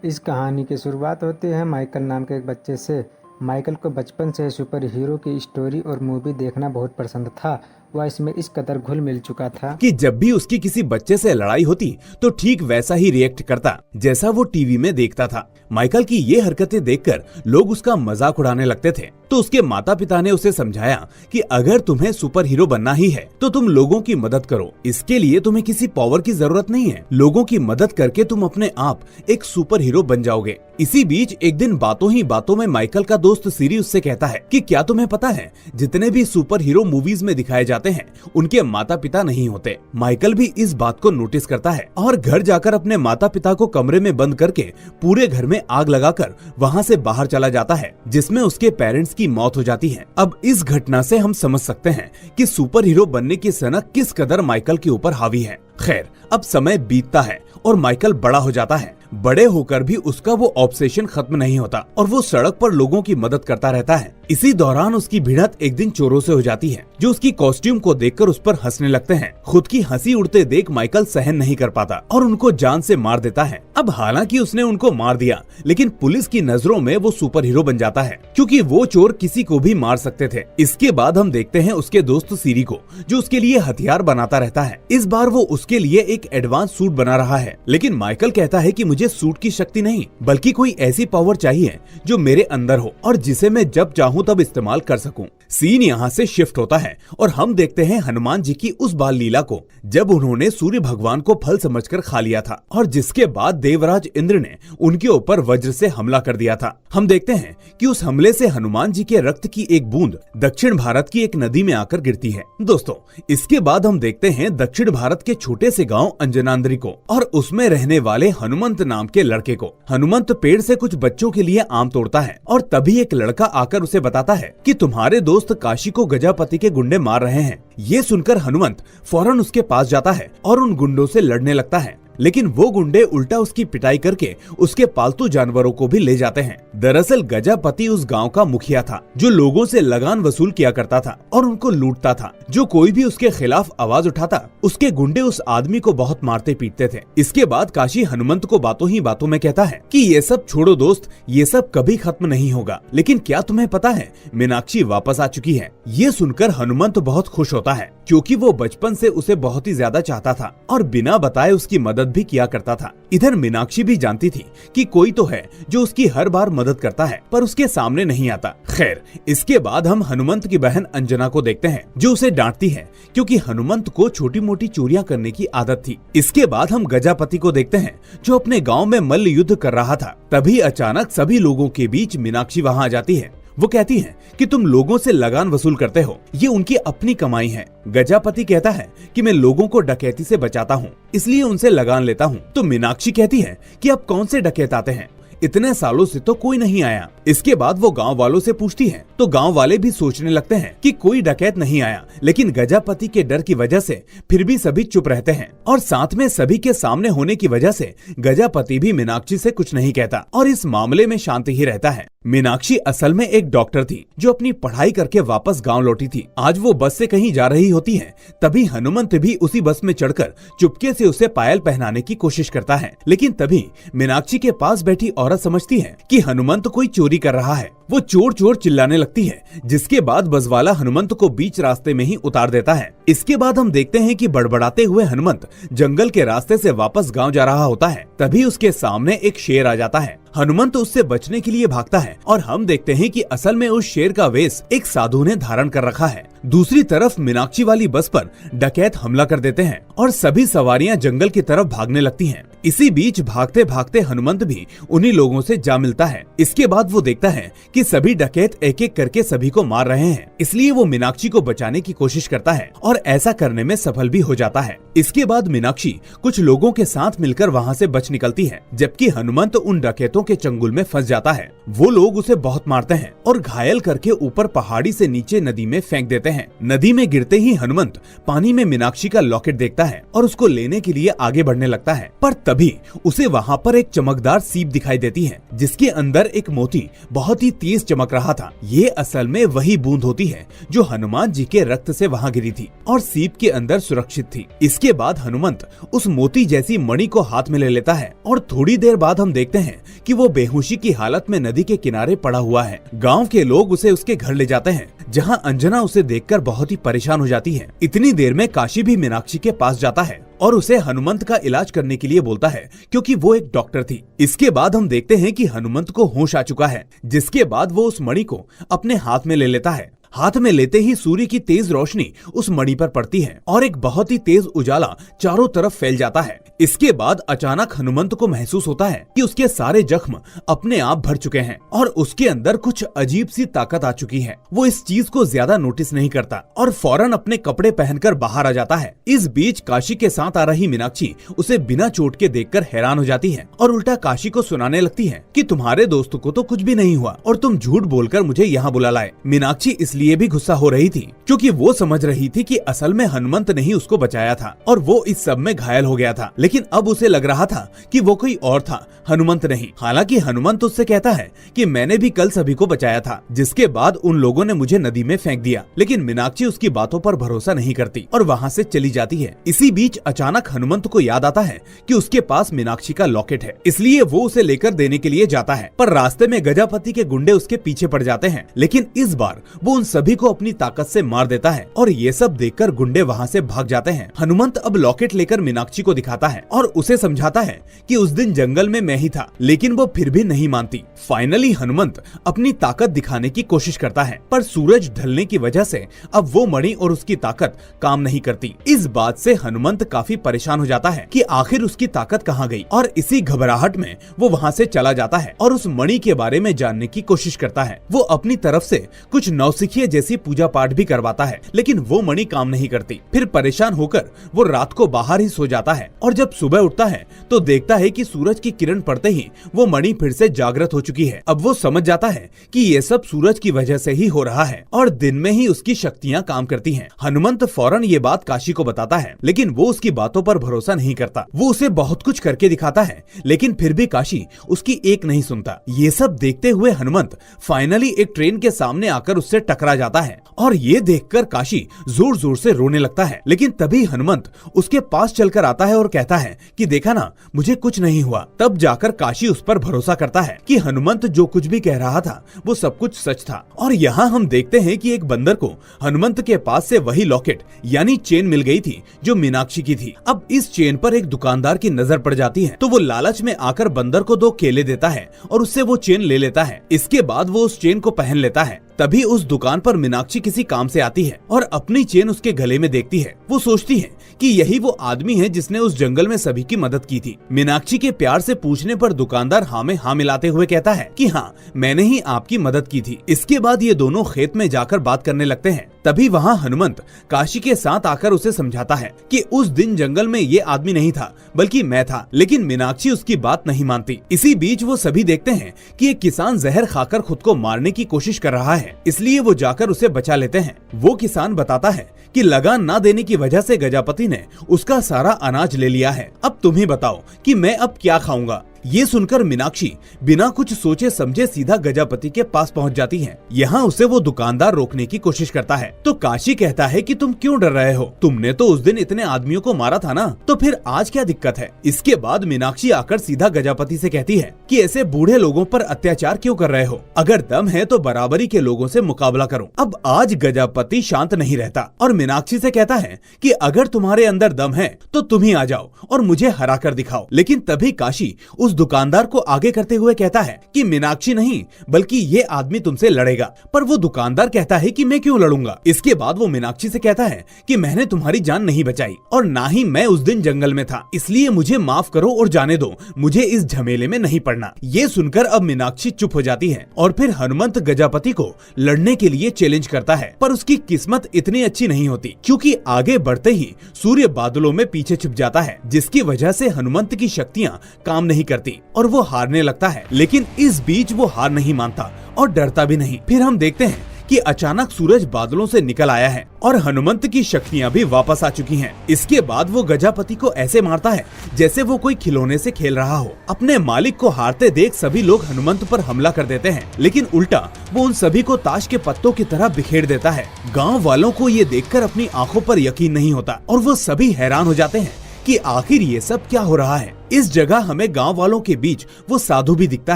इस कहानी की शुरुआत होती है माइकल नाम के एक बच्चे से। माइकल को बचपन से सुपर हीरो की स्टोरी और मूवी देखना बहुत पसंद था। वह इसमें इस कदर घुल मिल चुका था कि जब भी उसकी किसी बच्चे से लड़ाई होती तो ठीक वैसा ही रिएक्ट करता जैसा वो टीवी में देखता था। माइकल की ये हरकतें देखकर लोग उसका मजाक उड़ाने लगते थे। तो उसके माता पिता ने उसे समझाया कि अगर तुम्हें सुपर हीरो बनना ही है तो तुम लोगों की मदद करो। इसके लिए तुम्हें किसी पावर की जरूरत नहीं है। लोगों की मदद करके तुम अपने आप एक सुपर हीरो बन जाओगे। इसी बीच एक दिन बातों ही बातों में माइकल का दोस्त सीरी उससे कहता है कि क्या तुम्हें पता है, जितने भी सुपर हीरो मूवीज में दिखाए जाते हैं उनके माता पिता नहीं होते। माइकल भी इस बात को नोटिस करता है और घर जाकर अपने माता पिता को कमरे में बंद करके पूरे घर में आग लगाकर वहाँ से बाहर चला जाता है, जिसमें उसके पेरेंट्स की मौत हो जाती है। अब इस घटना से हम समझ सकते हैं कि सुपर हीरो बनने की सनक किस कदर माइकल के ऊपर हावी है। खैर, अब समय बीतता है और माइकल बड़ा हो जाता है। बड़े होकर भी उसका वो ऑब्सेशन खत्म नहीं होता और वो सड़क पर लोगों की मदद करता रहता है। इसी दौरान उसकी भिड़ंत एक दिन चोरों से हो जाती है, जो उसकी कॉस्ट्यूम को देखकर उस पर हंसने लगते हैं। खुद की हंसी उड़ते देख माइकल सहन नहीं कर पाता और उनको जान से मार देता है। अब हालांकि उसने उनको मार दिया, लेकिन पुलिस की नजरों में वो सुपर हीरो बन जाता है, क्योंकि वो चोर किसी को भी मार सकते थे। इसके बाद हम देखते हैं उसके दोस्त सीरी को, जो उसके लिए हथियार बनाता रहता है। इस बार वो उसके लिए एक एडवांस सूट बना रहा है, लेकिन माइकल कहता है कि मुझे सूट की शक्ति नहीं, बल्कि कोई ऐसी पावर चाहिए जो मेरे अंदर हो और जिसे मैं जब चाहूँ तब इस्तेमाल कर सकूं। सीन यहाँ से शिफ्ट होता है और हम देखते हैं हनुमान जी की उस बाल लीला को, जब उन्होंने सूर्य भगवान को फल समझकर खा लिया था और जिसके बाद देवराज इंद्र ने उनके ऊपर वज्र से हमला कर दिया था। हम देखते हैं कि उस हमले से हनुमान जी के रक्त की एक बूंद दक्षिण भारत की एक नदी में आकर गिरती है। दोस्तों, इसके बाद हम देखते हैं दक्षिण भारत के छोटे से गांव अंजनाद्री को और उसमें रहने वाले हनुमंत नाम के लड़के को। हनुमंत पेड़ से कुछ बच्चों के लिए आम तोड़ता है और तभी एक लड़का आकर उसे बताता है कि तुम्हारे दोस्त काशी को गजापति के गुंडे मार रहे हैं। ये सुनकर हनुमंत फौरन उसके पास जाता है और उन गुंडों से लड़ने लगता है, लेकिन वो गुंडे उल्टा उसकी पिटाई करके उसके पालतू जानवरों को भी ले जाते हैं। दरअसल गजापति उस गांव का मुखिया था, जो लोगों से लगान वसूल किया करता था और उनको लूटता था। जो कोई भी उसके खिलाफ आवाज उठाता, उसके गुंडे उस आदमी को बहुत मारते पीटते थे। इसके बाद काशी हनुमंत को बातों ही बातों में कहता है कि ये सब छोड़ो दोस्त, ये सब कभी खत्म नहीं होगा। लेकिन क्या तुम्हें पता है, मीनाक्षी वापस आ चुकी है। ये सुनकर हनुमंत बहुत खुश होता है, क्योंकि वो बचपन से उसे बहुत ही ज्यादा चाहता था और बिना बताए उसकी मदद भी किया करता था। इधर मीनाक्षी भी जानती थी कि कोई तो है जो उसकी हर बार मदद करता है, पर उसके सामने नहीं आता। खैर, इसके बाद हम हनुमंत की बहन अंजना को देखते हैं, जो उसे डांटती है क्योंकि हनुमंत को छोटी मोटी चोरियां करने की आदत थी। इसके बाद हम गजापति को देखते हैं, जो अपने गांव में मल्ल युद्ध कर रहा था। तभी अचानक सभी लोगों के बीच मीनाक्षी वहां आ जाती है। वो कहती है कि तुम लोगों से लगान वसूल करते हो, ये उनकी अपनी कमाई है। गजापति कहता है कि मैं लोगों को डकैती से बचाता हूँ, इसलिए उनसे लगान लेता हूँ। तो मीनाक्षी कहती है कि अब कौन से डकैत आते हैं, इतने सालों से तो कोई नहीं आया। इसके बाद वो गांव वालों से पूछती है, तो गांव वाले भी सोचने लगते हैं कि कोई डकैत नहीं आया, लेकिन गजापति के डर की वजह से फिर भी सभी चुप रहते हैं और साथ में सभी के सामने होने की वजह से गजापति भी मीनाक्षी से कुछ नहीं कहता और इस मामले में शांति ही रहता है। मीनाक्षी असल में एक डॉक्टर थी, जो अपनी पढ़ाई करके वापस गांव लौटी थी। आज वो बस से कहीं जा रही होती है, तभी हनुमंत भी उसी बस में चढ़कर चुपके से उसे पायल पहनाने की कोशिश करता है। लेकिन तभी मीनाक्षी के पास बैठी औरत समझती है कि हनुमंत कोई चोरी कर रहा है। वो चोर चोर चिल्लाने लगती है, जिसके बाद बसवाला हनुमंत को बीच रास्ते में ही उतार देता है। इसके बाद हम देखते हैं कि बड़बड़ाते हुए हनुमंत जंगल के रास्ते से वापस गांव जा रहा होता है। तभी उसके सामने एक शेर आ जाता है। हनुमंत उससे बचने के लिए भागता है और हम देखते हैं कि असल में उस शेर का वेश एक साधु ने धारण कर रखा है। दूसरी तरफ मीनाक्षी वाली बस पर डकैत हमला कर देते हैं और सभी सवारियां जंगल की तरफ भागने लगती हैं। इसी बीच भागते भागते हनुमंत भी उन्हीं लोगों से जा मिलता है। इसके बाद वो देखता है कि सभी डकैत एक एक करके सभी को मार रहे हैं, इसलिए वो मीनाक्षी को बचाने की कोशिश करता है और ऐसा करने में सफल भी हो जाता है। इसके बाद मीनाक्षी कुछ लोगों के साथ मिलकर वहाँ से बच निकलती है, जबकि हनुमंत उन डकैतों के चंगुल में फंस जाता है। वो लोग उसे बहुत मारते हैं और घायल करके ऊपर पहाड़ी से नीचे नदी में फेंक देते हैं। नदी में गिरते ही हनुमंत पानी में मीनाक्षी का लॉकेट देखता है और उसको लेने के लिए आगे बढ़ने लगता है, पर तभी उसे वहाँ पर एक चमकदार सीप दिखाई देती है जिसके अंदर एक मोती बहुत ही तेज चमक रहा था। ये असल में वही बूंद होती है जो हनुमान जी के रक्त से वहाँ गिरी थी और सीप के अंदर सुरक्षित थी। इसके बाद हनुमंत उस मोती जैसी मणि को हाथ में ले लेता है और थोड़ी देर बाद हम देखते हैं कि वो बेहोशी की हालत में नदी के किनारे पड़ा हुआ है। गाँव के लोग उसे उसके घर ले जाते हैं जहाँ अंजना उसे देखकर बहुत ही परेशान हो जाती है। इतनी देर में काशी भी मीनाक्षी के पास जाता है और उसे हनुमंत का इलाज करने के लिए बोलता है क्योंकि वो एक डॉक्टर थी। इसके बाद हम देखते हैं कि हनुमंत को होश आ चुका है, जिसके बाद वो उस मणि को अपने हाथ में ले लेता है। हाथ में लेते ही सूर्य की तेज रोशनी उस मणि पर पड़ती है और एक बहुत ही तेज उजाला चारों तरफ फैल जाता है। इसके बाद अचानक हनुमंत को महसूस होता है कि उसके सारे जख्म अपने आप भर चुके हैं और उसके अंदर कुछ अजीब सी ताकत आ चुकी है। वो इस चीज को ज्यादा नोटिस नहीं करता और फौरन अपने कपड़े पहनकर बाहर आ जाता है। इस बीच काशी के साथ आ रही मीनाक्षी उसे बिना चोट के देखकर हैरान हो जाती है और उल्टा काशी को सुनाने लगती है कि तुम्हारे दोस्त को तो कुछ भी नहीं हुआ और तुम झूठ बोलकर मुझे यहाँ बुला लाए। मीनाक्षी इसलिए भी गुस्सा हो रही थी क्योंकि वो समझ रही थी कि असल में हनुमंत ने ही उसको बचाया था और वो इस सब में घायल हो गया था, लेकिन अब उसे लग रहा था कि वो कोई और था, हनुमंत नहीं। हालांकि हनुमंत उससे कहता है कि मैंने भी कल सभी को बचाया था, जिसके बाद उन लोगों ने मुझे नदी में फेंक दिया। लेकिन मीनाक्षी उसकी बातों पर भरोसा नहीं करती और वहाँ से चली जाती है। इसी बीच अचानक हनुमंत को याद आता है कि उसके पास मीनाक्षी का लॉकेट है, इसलिए वो उसे लेकर देने के लिए जाता है। पर रास्ते में गजापति के गुंडे उसके पीछे पड़ जाते हैं, लेकिन इस बार वो उन सभी को अपनी ताकत से मार देता है और ये सब देखकर गुंडे वहाँ से भाग जाते हैं। हनुमंत अब लॉकेट लेकर मीनाक्षी को दिखाता है और उसे समझाता है कि उस दिन जंगल में मैं ही था, लेकिन वो फिर भी नहीं मानती। फाइनली हनुमंत अपनी ताकत दिखाने की कोशिश करता है, पर सूरज ढलने की वजह से अब वो मणि और उसकी ताकत काम नहीं करती। इस बात से हनुमंत काफी परेशान हो जाता है कि आखिर उसकी ताकत कहाँ गई और इसी घबराहट में वो वहाँ से चला जाता है और उस मणि के बारे में जानने की कोशिश करता है। वो अपनी तरफ से कुछ नौसिखिए जैसी पूजा पाठ भी करवाता है, लेकिन वो मणि काम नहीं करती। फिर परेशान होकर वो रात को बाहर ही सो जाता है और जब सुबह उठता है तो देखता है कि सूरज की किरण पड़ते ही वो मणि फिर से जागृत हो चुकी है। अब वो समझ जाता है कि ये सब सूरज की वजह से ही हो रहा है और दिन में ही उसकी शक्तियाँ काम करती हैं। हनुमंत फौरन ये बात काशी को बताता है, लेकिन वो उसकी बातों पर भरोसा नहीं करता। वो उसे बहुत कुछ करके दिखाता है, लेकिन फिर भी काशी उसकी एक नहीं सुनता। ये सब देखते हुए हनुमंत फाइनली एक ट्रेन के सामने आकर उससे टकरा जाता है और ये देखकर काशी जोर जोर से रोने लगता है। लेकिन तभी हनुमंत उसके पास चलकर आता है और कहता है कि देखा ना, मुझे कुछ नहीं हुआ। तब जाकर काशी उस पर भरोसा करता है कि हनुमंत जो कुछ भी कह रहा था वो सब कुछ सच था। और यहाँ हम देखते हैं कि एक बंदर को हनुमंत के पास से वही लॉकेट यानी चेन मिल गई थी जो मीनाक्षी की थी। अब इस चेन पर एक दुकानदार की नजर पड़ जाती है, तो वो लालच में आकर बंदर को 2 केले देता है और उससे वो चेन ले लेता है। इसके बाद वो उस चेन को पहन लेता है। तभी उस दुकान पर मीनाक्षी किसी काम से आती है और अपनी चेन उसके गले में देखती है। वो सोचती है कि यही वो आदमी है जिसने उस जंगल में सभी की मदद की थी। मीनाक्षी के प्यार से पूछने पर दुकानदार हाँ में हाँ मिलाते हुए कहता है कि हाँ, मैंने ही आपकी मदद की थी। इसके बाद ये दोनों खेत में जाकर बात करने लगते हैं। तभी वहाँ हनुमंत काशी के साथ आकर उसे समझाता है कि उस दिन जंगल में ये आदमी नहीं था बल्कि मैं था, लेकिन मीनाक्षी उसकी बात नहीं मानती। इसी बीच वो सभी देखते हैं कि एक किसान जहर खाकर खुद को मारने की कोशिश कर रहा है, इसलिए वो जाकर उसे बचा लेते हैं। वो किसान बताता है कि लगान ना देने की वजह से गजापति ने उसका सारा अनाज ले लिया है। अब तुम ही बताओ कि मैं अब क्या खाऊंगा। ये सुनकर मीनाक्षी बिना कुछ सोचे समझे सीधा गजापति के पास पहुंच जाती है। यहाँ उसे वो दुकानदार रोकने की कोशिश करता है, तो काशी कहता है कि तुम क्यों डर रहे हो, तुमने तो उस दिन इतने आदमियों को मारा था ना, तो फिर आज क्या दिक्कत है। इसके बाद मीनाक्षी आकर सीधा गजापति से कहती है कि ऐसे बूढ़े लोगों पर अत्याचार क्यों कर रहे हो, अगर दम है तो बराबरी के लोगों से मुकाबला करो। अब आज गजापति शांत नहीं रहता और मीनाक्षी से कहता है कि अगर तुम्हारे अंदर दम है तो तुम ही आ जाओ और मुझे हरा कर दिखाओ। लेकिन तभी काशी उस दुकानदार को आगे करते हुए कहता है कि मीनाक्षी नहीं बल्कि ये आदमी तुमसे लड़ेगा। पर वो दुकानदार कहता है कि मैं क्यों लड़ूंगा। इसके बाद वो मीनाक्षी से कहता है कि मैंने तुम्हारी जान नहीं बचाई और ना ही मैं उस दिन जंगल में था, इसलिए मुझे माफ करो और जाने दो, मुझे इस झमेले में नहीं पड़ना। ये सुनकर अब मीनाक्षी चुप हो जाती है और फिर हनुमंत गजापति को लड़ने के लिए चैलेंज करता है, पर उसकी किस्मत इतनी अच्छी नहीं होती क्योंकि आगे बढ़ते ही सूर्य बादलों में पीछे छुप जाता है, जिसकी वजह से हनुमंत की शक्तियाँ काम नहीं करती और वो हारने लगता है। लेकिन इस बीच वो हार नहीं मानता और डरता भी नहीं। फिर हम देखते हैं कि अचानक सूरज बादलों से निकल आया है और हनुमंत की शक्तियाँ भी वापस आ चुकी हैं। इसके बाद वो गजापति को ऐसे मारता है जैसे वो कोई खिलौने से खेल रहा हो। अपने मालिक को हारते देख सभी लोग हनुमंत पर हमला कर देते हैं, लेकिन उल्टा वो उन सभी को ताश के पत्तों की तरह बिखेर देता है। गाँव वालों को ये देखकर अपनी आंखों पर यकीन नहीं होता और वो सभी हैरान हो जाते हैं कि आखिर ये सब क्या हो रहा है। इस जगह हमें गांव वालों के बीच वो साधु भी दिखता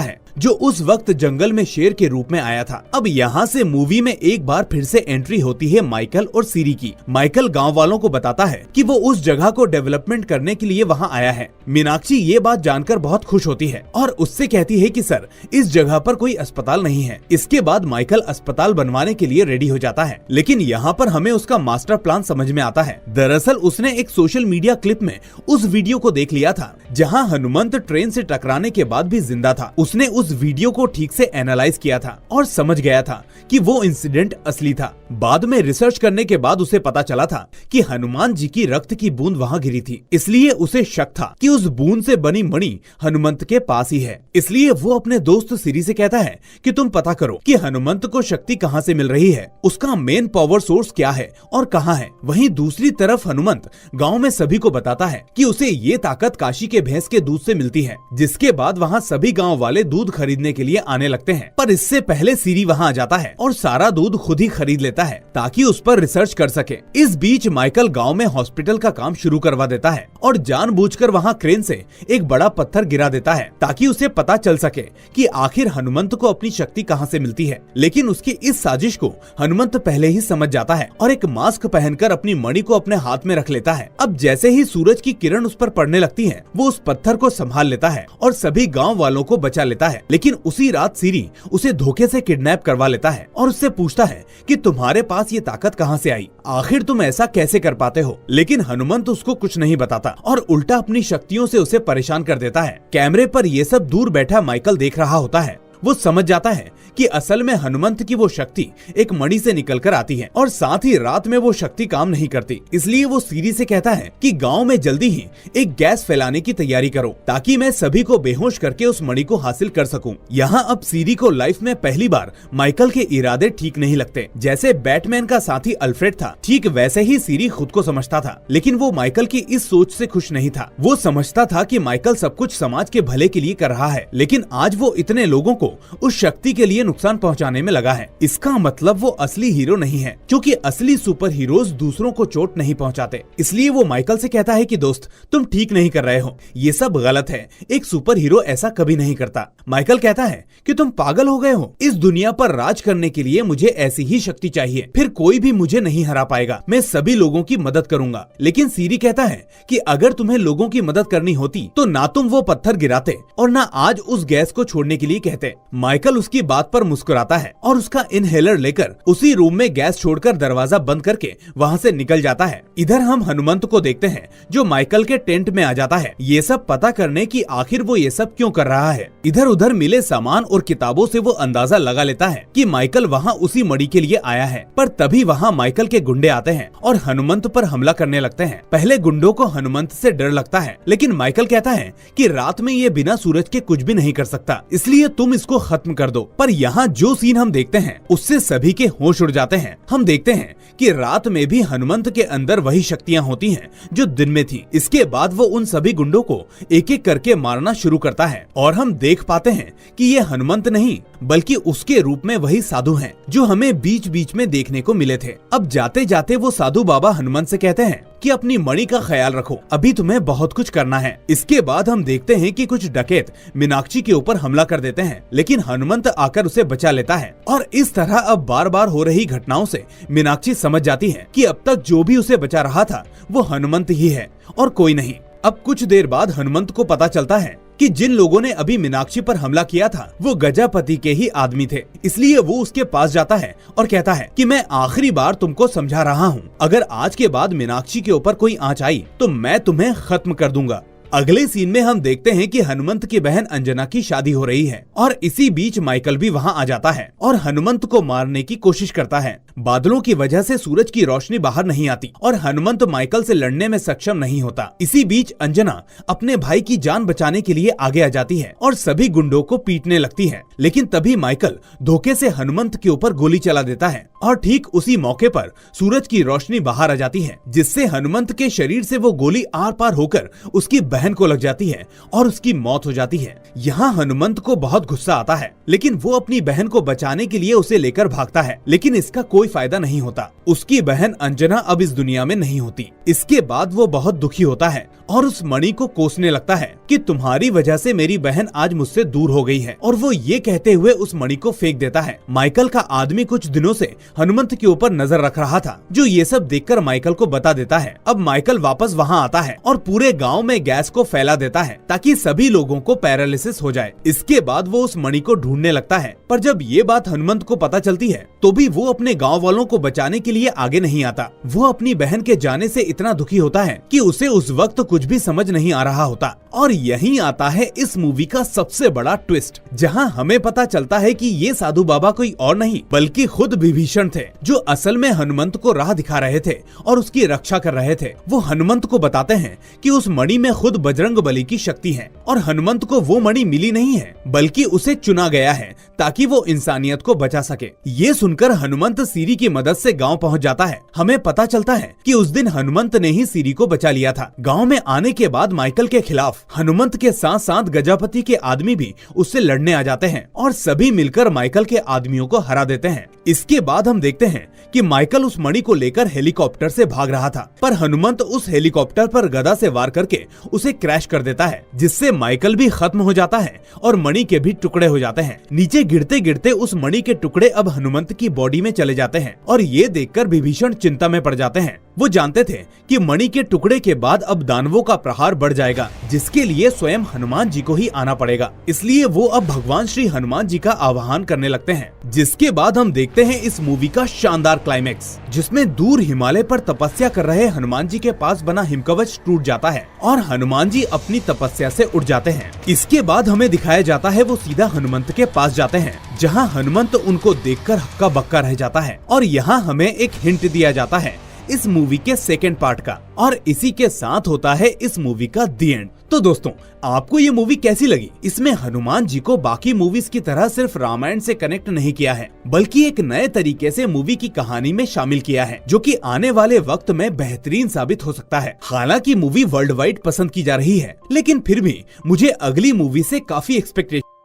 है जो उस वक्त जंगल में शेर के रूप में आया था। अब यहाँ से मूवी में एक बार फिर से एंट्री होती है माइकल और सीरी की। माइकल गांव वालों को बताता है कि वो उस जगह को डेवलपमेंट करने के लिए वहाँ आया है। मीनाक्षी ये बात जानकर बहुत खुश होती है और उससे कहती है कि सर, इस जगह पर कोई अस्पताल नहीं है। इसके बाद माइकल अस्पताल बनवाने के लिए रेडी हो जाता है, लेकिन यहाँ पर हमें उसका मास्टर प्लान समझ में आता है। दरअसल उसने एक सोशल मीडिया क्लिप में उस वीडियो को देख लिया था जहाँ हनुमंत ट्रेन से टकराने के बाद भी जिंदा था। उसने उस वीडियो को ठीक से एनालाइज किया था और समझ गया था कि वो इंसिडेंट असली था। बाद में रिसर्च करने के बाद उसे पता चला था कि हनुमान जी की रक्त की बूंद वहाँ गिरी थी, इसलिए उसे शक था कि उस बूंद से बनी मणि हनुमंत के पास ही है। इसलिए वो अपने दोस्त सीरी से कहता है कि तुम पता करो कि हनुमंत को शक्ति कहाँ से मिल रही है, उसका मेन पावर सोर्स क्या है और कहाँ है। वहीं दूसरी तरफ हनुमंत गाँव में सभी को बताता है कि उसे ये ताकत काशी के भैंस के दूध से मिलती है, जिसके बाद वहाँ सभी गाँव वाले दूध खरीदने के लिए आने लगते हैं। पर इससे पहले सीरी वहाँ आ जाता है और सारा दूध खुद ही खरीद लेता है ताकि उस पर रिसर्च कर सके। इस बीच माइकल गांव में हॉस्पिटल का काम शुरू करवा देता है और जानबूझकर वहाँ क्रेन से एक बड़ा पत्थर गिरा देता है ताकि उसे पता चल सके कि आखिर हनुमंत को अपनी शक्ति कहाँ से मिलती है। लेकिन उसकी इस साजिश को हनुमंत पहले ही समझ जाता है और एक मास्क पहनकर अपनी मणि को अपने हाथ में रख लेता है। अब जैसे ही सूरज की किरण उस पर पड़ने लगती है, वो उस पत्थर को संभाल लेता है और सभी गाँव वालों को बचा लेता है। लेकिन उसी रात सीरी उसे धोखे से किडनैप करवा लेता है और उससे पूछता है कि तुम्हारे पास ये ताकत कहाँ से आई, आखिर तुम ऐसा कैसे कर पाते हो। लेकिन हनुमंत उसको कुछ नहीं बताता और उल्टा अपनी शक्तियों से उसे परेशान कर देता है। कैमरे पर ये सब दूर बैठा माइकल देख रहा होता है। वो समझ जाता है कि असल में हनुमंत की वो शक्ति एक मणि से निकलकर आती है और साथ ही रात में वो शक्ति काम नहीं करती। इसलिए वो सीरी से कहता है कि गांव में जल्दी ही एक गैस फैलाने की तैयारी करो ताकि मैं सभी को बेहोश करके उस मणि को हासिल कर सकूं। यहाँ अब सीरी को लाइफ में पहली बार माइकल के इरादे ठीक नहीं लगते। जैसे बैटमैन का साथी अल्फ्रेड था, ठीक वैसे ही सीरी खुद को समझता था। लेकिन वो माइकल की इस सोच से खुश नहीं था। वो समझता था कि माइकल सब कुछ समाज के भले के लिए कर रहा है, लेकिन आज वो इतने लोगों को उस शक्ति के लिए नुकसान पहुंचाने में लगा है। इसका मतलब वो असली हीरो नहीं है, क्योंकि असली सुपर हीरोज दूसरों को चोट नहीं पहुंचाते। इसलिए वो माइकल से कहता है कि दोस्त, तुम ठीक नहीं कर रहे हो, ये सब गलत है, एक सुपर हीरो ऐसा कभी नहीं करता। माइकल कहता है कि तुम पागल हो गए हो, इस दुनिया पर राज करने के लिए मुझे ऐसी ही शक्ति चाहिए, फिर कोई भी मुझे नहीं हरा पाएगा, मैं सभी लोगों की मदद करूंगा। लेकिन सीरी कहता है कि अगर तुम्हें लोगों की मदद करनी होती तो ना तुम वो पत्थर गिराते और ना आज उस गैस को छोड़ने के लिए कहते। माइकल उसकी बात पर मुस्कुराता है और उसका इनहेलर लेकर उसी रूम में गैस छोड़कर दरवाजा बंद करके वहाँ से निकल जाता है। इधर हम हनुमंत को देखते हैं जो माइकल के टेंट में आ जाता है, ये सब पता करने की आखिर वो ये सब क्यों कर रहा है। इधर उधर मिले सामान और किताबों से वो अंदाजा लगा लेता है कि माइकल वहाँ उसी मणि के लिए आया है। पर तभी वहाँ माइकल के गुंडे आते हैं और हनुमंत पर हमला करने लगते हैं। पहले गुंडों को हनुमंत से डर लगता है, लेकिन माइकल कहता है कि रात में ये बिना सूरज के कुछ भी नहीं कर सकता, इसलिए तुम इसको खत्म कर दो। पर यहाँ जो सीन हम देखते हैं उससे सभी के होश उड़ जाते हैं। हम देखते हैं कि रात में भी हनुमंत के अंदर वही शक्तियाँ होती हैं जो दिन में थी। इसके बाद वो उन सभी गुंडों को एक एक करके मारना शुरू करता है और हम देख पाते हैं कि ये हनुमंत नहीं बल्कि उसके रूप में वही साधु हैं जो हमें बीच बीच में देखने को मिले थे। अब जाते जाते वो साधु बाबा हनुमंत से कहते हैं कि अपनी मणि का ख्याल रखो, अभी तुम्हें बहुत कुछ करना है। इसके बाद हम देखते हैं कि कुछ डकैत मीनाक्षी के ऊपर हमला कर देते हैं, लेकिन हनुमंत आकर उसे बचा लेता है। और इस तरह अब बार बार हो रही घटनाओं से मीनाक्षी समझ जाती है कि अब तक जो भी उसे बचा रहा था वो हनुमंत ही है और कोई नहीं। अब कुछ देर बाद हनुमंत को पता चलता है कि जिन लोगों ने अभी मीनाक्षी पर हमला किया था वो गजापति के ही आदमी थे। इसलिए वो उसके पास जाता है और कहता है कि मैं आखिरी बार तुमको समझा रहा हूँ, अगर आज के बाद मीनाक्षी के ऊपर कोई आंच आई तो मैं तुम्हें खत्म कर दूंगा। अगले सीन में हम देखते हैं कि हनुमंत की बहन अंजना की शादी हो रही है और इसी बीच माइकल भी वहां आ जाता है और हनुमंत को मारने की कोशिश करता है। बादलों की वजह से सूरज की रोशनी बाहर नहीं आती और हनुमंत माइकल से लड़ने में सक्षम नहीं होता। इसी बीच अंजना अपने भाई की जान बचाने के लिए आगे आ जाती है और सभी गुंडों को पीटने लगती है, लेकिन तभी माइकल धोखे से हनुमंत के ऊपर गोली चला देता है और ठीक उसी मौके पर सूरज की रोशनी बाहर आ जाती है, जिससे हनुमंत के शरीर से वो गोली आर पार होकर उसकी बहन को लग जाती है और उसकी मौत हो जाती है। यहाँ हनुमंत को बहुत गुस्सा आता है, लेकिन वो अपनी बहन को बचाने के लिए उसे लेकर भागता है, लेकिन इसका कोई फायदा नहीं होता। उसकी बहन अंजना अब इस दुनिया में नहीं होती। इसके बाद वो बहुत दुखी होता है और उस मणि को कोसने लगता है कि तुम्हारी वजह से मेरी बहन आज मुझसे दूर हो गई है, और वो ये कहते हुए उस मणि को फेंक देता है। माइकल का आदमी कुछ दिनों से हनुमंत के ऊपर नजर रख रहा था, जो ये सब देखकर माइकल को बता देता है। अब माइकल वापस वहाँ आता है और पूरे गाँव में गैस को फैला देता है ताकि सभी लोगों को पैरालिसिस हो जाए। इसके बाद वो उस मणि को ढूंढने लगता है, पर जब ये बात हनुमंत को पता चलती है तो भी वो अपने गाँव वालों को बचाने के लिए आगे नहीं आता। वो अपनी बहन के जाने से इतना दुखी होता है कि उसे उस वक्त कुछ भी समझ नहीं आ रहा होता। और यहीं आता है इस मूवी का सबसे बड़ा ट्विस्ट, जहां हमें पता चलता है कि ये साधु बाबा कोई और नहीं बल्कि खुद विभीषण थे, जो असल में हनुमंत को राह दिखा रहे थे और उसकी रक्षा कर रहे थे। वो हनुमंत को बताते हैं कि उस मणि में खुद बजरंगबली की शक्ति है और हनुमंत को वो मणि मिली नहीं है बल्कि उसे चुना गया है ताकि वो इंसानियत को बचा सके। ये सुनकर हनुमंत सीरी की मदद से गाँव पहुँच जाता है। हमें पता चलता है कि उस दिन हनुमंत ने ही सीरी को बचा लिया था। गाँव में आने के बाद माइकल के खिलाफ हनुमंत के साथ साथ गजापति के आदमी भी उससे लड़ने आ जाते हैं और सभी मिलकर माइकल के आदमियों को हरा देते हैं। इसके बाद हम देखते हैं कि माइकल उस मणि को लेकर हेलीकॉप्टर से भाग रहा था, पर हनुमंत उस हेलीकॉप्टर पर गदा से वार करके उसे क्रैश कर देता है, जिससे माइकल भी खत्म हो जाता है और मणि के भी टुकड़े हो जाते हैं। नीचे गिरते गिरते उस मणि के टुकड़े अब हनुमंत की बॉडी में चले जाते हैं और ये देखकर विभीषण चिंता में पड़ जाते हैं। वो जानते थे कि मणि के टुकड़े के बाद अब दानवों का प्रहार बढ़ जाएगा, जिसके लिए स्वयं हनुमान जी को ही आना पड़ेगा। इसलिए वो अब भगवान श्री हनुमान जी का आह्वान करने लगते हैं। जिसके बाद हम देखते हैं इस मूवी का शानदार क्लाइमेक्स, जिसमें दूर हिमालय पर तपस्या कर रहे हनुमान जी के पास बना हिमकवच टूट जाता है और हनुमान जी अपनी तपस्या से उठ जाते हैं। इसके बाद हमें दिखाया जाता है वो सीधा हनुमंत के पास जाते हैं, जहाँ हनुमंत उनको देखकर हक्का बक्का रह जाता है। और यहाँ हमें एक हिंट दिया जाता है इस मूवी के सेकंड पार्ट का, और इसी के साथ होता है इस मूवी का दी एंड। तो दोस्तों, आपको ये मूवी कैसी लगी? इसमें हनुमान जी को बाकी मूवीज की तरह सिर्फ रामायण से कनेक्ट नहीं किया है, बल्कि एक नए तरीके से मूवी की कहानी में शामिल किया है, जो कि आने वाले वक्त में बेहतरीन साबित हो सकता है। हालांकि मूवी वर्ल्ड वाइड पसंद की जा रही है, लेकिन फिर भी मुझे अगली मूवी से काफी एक्सपेक्टेशन